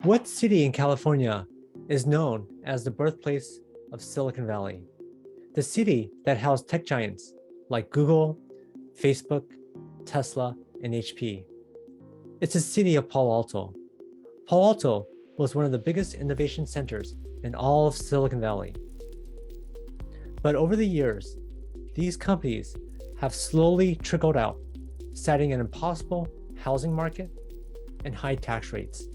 What city in California is known as the birthplace of Silicon Valley? The city that housed tech giants like Google, Facebook, Tesla, and HP. It's the city of Palo Alto. Palo Alto was one of the biggest innovation centers in all of Silicon Valley. But over the years, these companies have slowly trickled out, citing an impossible housing market and high tax rates.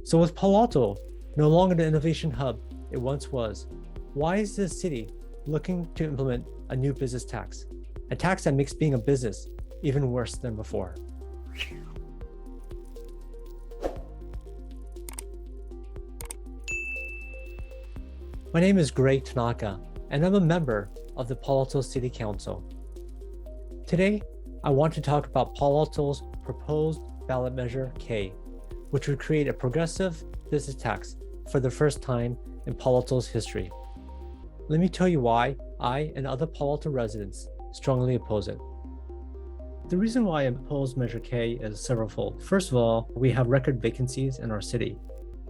So with Palo Alto no longer the innovation hub it once was, why is this city looking to implement a new business tax? A tax that makes being a business even worse than before. My name is Greg Tanaka, and I'm a member of the Palo Alto City Council. Today, I want to talk about Palo Alto's proposed ballot measure K, which would create a progressive business tax for the first time in Palo Alto's history. Let me tell you why I and other Palo Alto residents strongly oppose it. The reason why I oppose Measure K is severalfold. First of all, we have record vacancies in our city.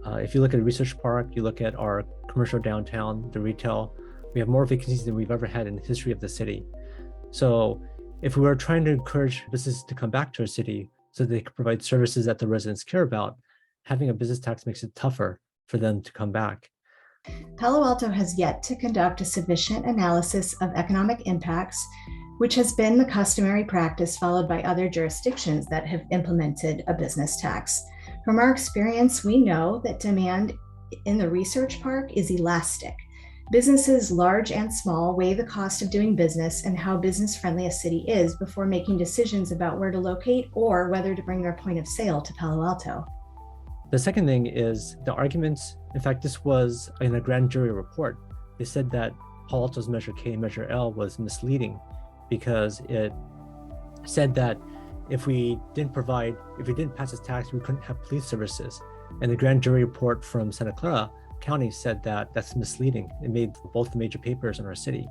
If you look at Research Park, you look at our commercial downtown, the retail, we have more vacancies than we've ever had in the history of the city. So if we were trying to encourage businesses to come back to our city so they can provide services that the residents care about, having a business tax makes it tougher for them to come back. Palo Alto has yet to conduct a sufficient analysis of economic impacts, which has been the customary practice followed by other jurisdictions that have implemented a business tax. From our experience, we know that demand in the research park is elastic. Businesses large and small weigh the cost of doing business and how business-friendly a city is before making decisions about where to locate or whether to bring their point of sale to Palo Alto. The second thing is the arguments. In fact, this was in a grand jury report. They said that Palo Alto's Measure K and Measure L was misleading because it said that if we didn't pass this tax, we couldn't have police services. And the grand jury report from Santa Clara County said that that's misleading. It made both the major papers in our city.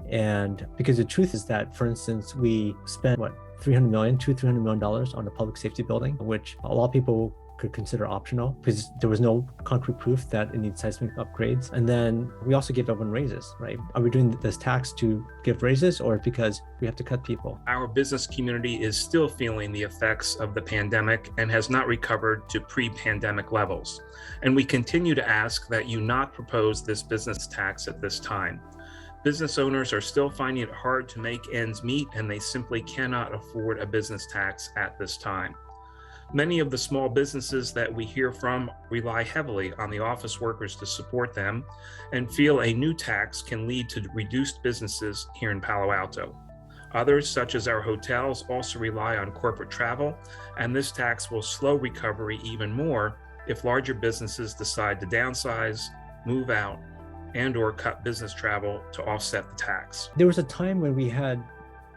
And because the truth is that, for instance, we spent $300 million on a public safety building, which a lot of people could consider optional because there was no concrete proof that it needs seismic upgrades. And then we also give everyone raises, right? Are we doing this tax to give raises or because we have to cut people? Our business community is still feeling the effects of the pandemic and has not recovered to pre-pandemic levels. And we continue to ask that you not propose this business tax at this time. Business owners are still finding it hard to make ends meet, and they simply cannot afford a business tax at this time. Many of the small businesses that we hear from rely heavily on the office workers to support them and feel a new tax can lead to reduced businesses here in Palo Alto. Others, such as our hotels, also rely on corporate travel, and this tax will slow recovery even more if larger businesses decide to downsize, move out, and/or cut business travel to offset the tax. There was a time when we had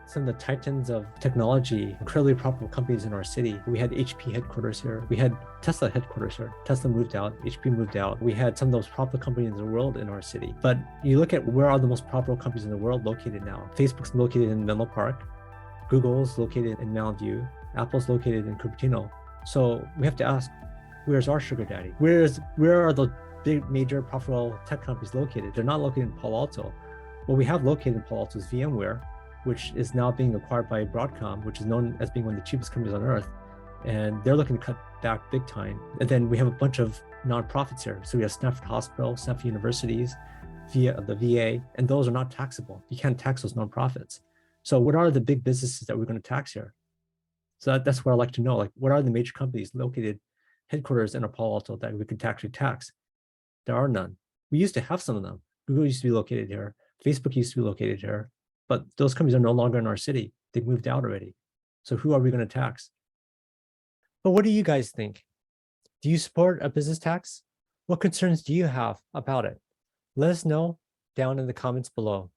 some of the titans of technology, incredibly profitable companies in our city. We had HP headquarters here. We had Tesla headquarters here. Tesla moved out, HP moved out. We had some of those profitable companies in the world in our city. But you look at where are the most profitable companies in the world located now. Facebook's located in Menlo Park. Google's located in Mountain View. Apple's located in Cupertino. So we have to ask, where's our sugar daddy? Where are the big major profitable tech companies located? They're not located in Palo Alto. What we have located in Palo Alto is VMware, which is now being acquired by Broadcom, which is known as being one of the cheapest companies on earth. And they're looking to cut back big time. And then we have a bunch of nonprofits here. So we have Stanford Hospital, Stanford Universities, via the VA, and those are not taxable. You can't tax those nonprofits. So what are the big businesses that we're going to tax here? So that's what I'd like to know. Like, what are the major companies located headquarters in Palo Alto that we could actually tax? There are none. We used to have some of them. Google used to be located here. Facebook used to be located here. But those companies are no longer in our city. They've moved out already. So who are we going to tax? But what do you guys think? Do you support a business tax? What concerns do you have about it? Let us know down in the comments below.